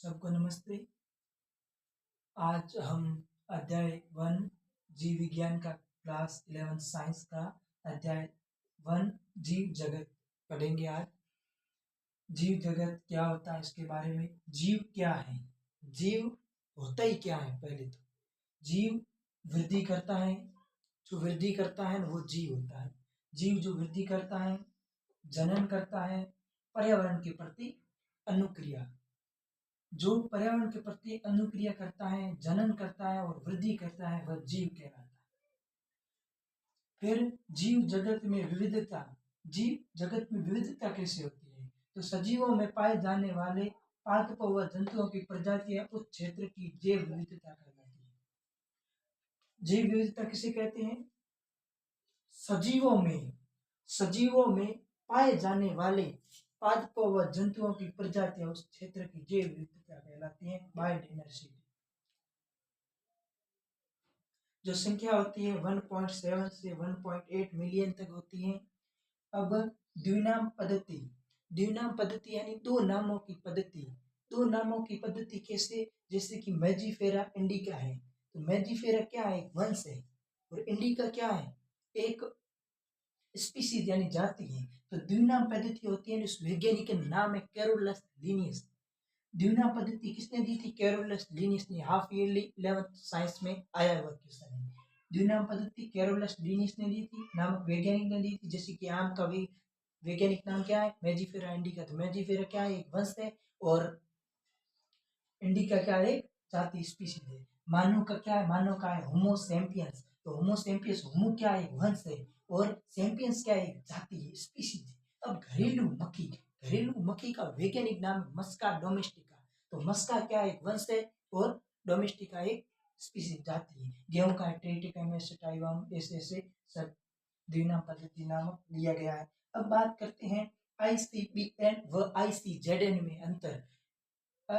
सबको नमस्ते। आज हम अध्याय 1 जीव विज्ञान का क्लास 11 साइंस का अध्याय 1 जीव जगत पढ़ेंगे। आज जीव जगत क्या होता है इसके बारे में। जीव क्या है, जीव होता ही क्या है। पहले तो जीव वृद्धि करता है, जो वृद्धि करता है वो जीव होता है। जीव जो वृद्धि करता है, जनन करता है, पर्यावरण के प्रति अनुक्रिया, जो पर्यावरण के प्रति अनुक्रिया करता है, जनन करता है और वृद्धि करता है, वह जीव कहलाता है। फिर जीव जगत में विविधता, जीव जगत में विविधता कैसे होती है, तो सजीवों में पाए जाने वाले पादपों व जंतुओं की प्रजातियां उस क्षेत्र की जैव विविधता कहलाती है। जैव विविधता किसे कहते हैं? सजीवों में पाए जाने वाले पादपों व जंतुओं की प्रजातियां उस क्षेत्र की जैव विविधता कहलाती है, बायोडायवर्सिटी। जो संख्या होती है 1.7 से 1.8 मिलियन तक होती है। अब द्विनाम पद्धति, द्विनाम पद्धति यानी दो नामों की पद्धति। दो नामों की पद्धति कैसे? जैसे कि मैजीफेरा इंडिका है, तो मैजीफेरा क्या है? एक वंश है, और इंडिका क्या है? एक स्पीसीज यानी जाति है। तो द्विनाम पद्धति होती है, उस वैज्ञानिक का नाम है कैरोलस लिनियस। द्विनाम पद्धति किसने दी थी? कैरोलस लिनियस ने। हाफ ईयरली 11th साइंस में आया हुआ क्वेश्चन है। द्विनाम पद्धति कैरोलस लिनियस ने दी थी, नामक वैज्ञानिक ने दी थी। जैसे कि आम का भी वैज्ञानिक नाम क्या है? मैजीफेरा इंडिका। तो मैजीफेरा क्या है? एक वंश है, और इंडिका क्या है? एक जाति, स्पीशीज है। मानव का क्या है? मानव का है होमो सैपियंस। तो होमो सैपियंस, होमो क्या है? एक वंश है, और सैपियंस क्या है? एक जाति है, स्पीशीज है। अब घरेलू मक्खी का वैज्ञानिक नाम है मस्का डोमेस्टिका। तो मस्का क्या है? एक वंश है, और डोमेस्टिका एक स्पीशीज, जाति है। गेहूं का है ट्रिटिकम एसिटाइवम। ऐसे ऐसे सब द्विनाम पद्धति नामक लिया गया है। अब बात करते हैं आईसीबीएन व आईसीजेडएन में अंतर।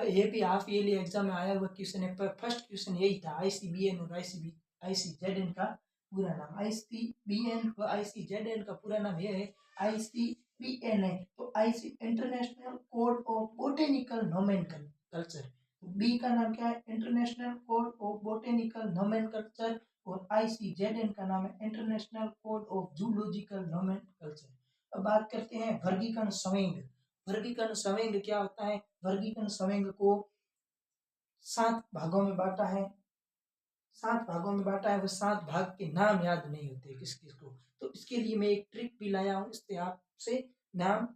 ये भी हाफ ईयरली एग्जाम में आया हुआ क्वेश्चन है, पर फर्स्ट क्वेश्चन यही था, आईसीबीएन और आईसीजेडएन का पूरा नाम। आईसीबीएन व आईसीजेडएन का पूरा नाम यह है, आईसीबीएन है तो IC international code of botanical nomenclature. B का नाम क्या है? International code of botanical nomenclature, और आईसीजेडएन का नाम है international code of zoological nomenclature. अब बात करते हैं वर्गीकरण संवेग। वर्गीकरण संवेग क्या होता है? वर्गीकरण संवेग को 7 भागों में बांटा है। 7 भागों में बांटा है, वो 7 भाग के नाम याद नहीं होते किस किस को। तो इसके लिए मैं एक ट्रिक भी लाया हूँ, इससे आपसे नाम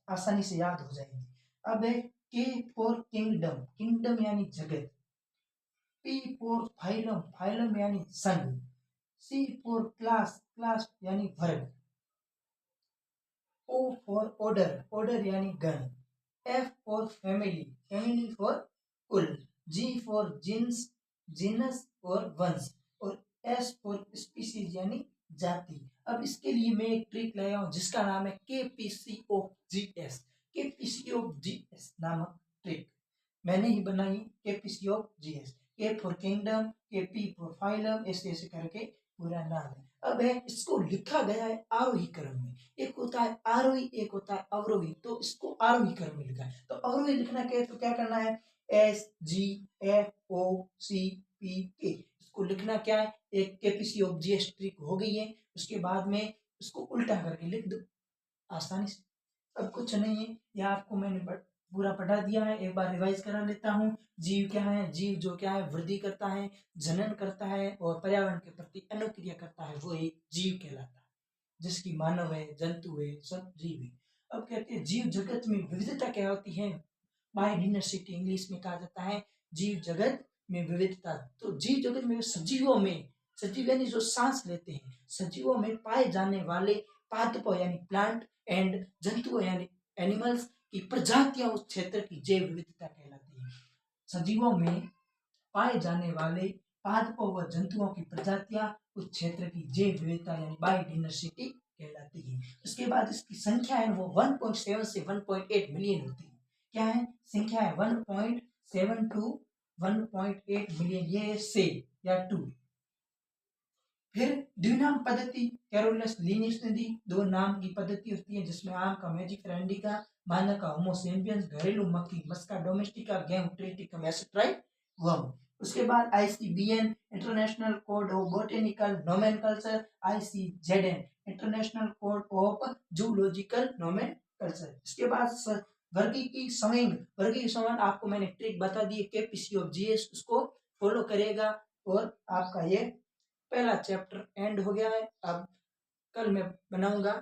आसानी से याद हो जाएंगे। अब है के फॉर किंगडम, किंगडम यानी जगत। पी फॉर फाइलम, फाइलम यानी संघ। सी फॉर क्लास, क्लास यानी वर्ग। O फॉर ऑर्डर, ऑर्डर यानी गण। F for family, family for कुल। G फॉर जिन्स, जिनस और वंश, और S फॉर स्पीसीज यानी जाति। अब इसके लिए मैं एक ट्रिक लाया हूं जिसका नाम है KPCOGS, KPCOGS नामक ट्रिक मैंने ही बनाई। KPCOGS, K for kingdom, KP for phylum, ऐसे ऐसे करके पूरा नाम है। अब है इसको लिखा गया है आरोही क्रम में। एक होता है आरोही, एक होता है अवरोही। तो इसको आरोही क्रम में लिखा है। तो अवरोही लिखना क्या है? तो क्या करना है? SGFOCPK, इसको लिखना क्या है? एक KPCOGS ट्रिक हो गई है। उसके बाद में इसको उल्टा करके लिख दो आसानी से। अब कुछ नहीं है, यह आपको मैंने पूरा पढ़ा दिया है, एक बार रिवाइज करा लेता हूँ। जीव क्या है? जीव जो क्या है? वृद्धि करता है, जनन करता है और पर्यावरण के प्रति अनुक्रिया करता है, वो एक जीव कहलाता है। जिसकी मानव है, जंतु है, सब जीव है। अब कहते हैं जीव जगत में विविधता क्या होती है? बायोडायवर्सिटी इंग्लिश में कहा जाता है जीव जगत में विविधता। तो जीव जगत में सजीवों में, सजीव यानी जो सांस लेते हैं, सजीवों में पाए जाने वाले पादपों यानी प्लांट एंड जंतुओं यानी एनिमल्स की प्रजातियां उस क्षेत्र की जैव विविधता कहलाती है। सजीवों में पाए जाने वाले पादपों व जंतुओं की प्रजातियां उस क्षेत्र की जैव विविधता यानी बायोडायवर्सिटी कहलाती है। उसके बाद इसकी संख्या है वो 1.7 से 1.8 मिलियन होती है। क्या है? संख्या है 1.7 टू 1.8 मिलियन, ये से या टू। फिर द्विनाम पद्धति कैरोलस लिनियस ने दी। दो नाम की पद्धति होती है जिसमें आम का मैजिफेरा इंडिका मानका, होमो सेपियंस, घरेलू मक्खी, मस्का डोमेस्टिका, गेम ट्रिटिकम एसेट्राइट वर्म। उसके बाद ICBN international code of botanical nomenclature, ICZN international code of zoological nomenclature. इसके बाद वर्गीकी संवेग, वर्गीकी संवेग आपको मैंने ट्रिक बता दी है केपीसी ऑफ जीएस, उसको फॉलो करेगा और आपका ये पहला चैप्टर एंड हो गया है। अब कल मैं बनाऊंगा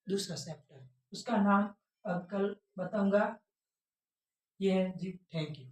दूसरा चैप्टर, उसका नाम अब कल बताऊंगा। ये है जी, थैंक यू।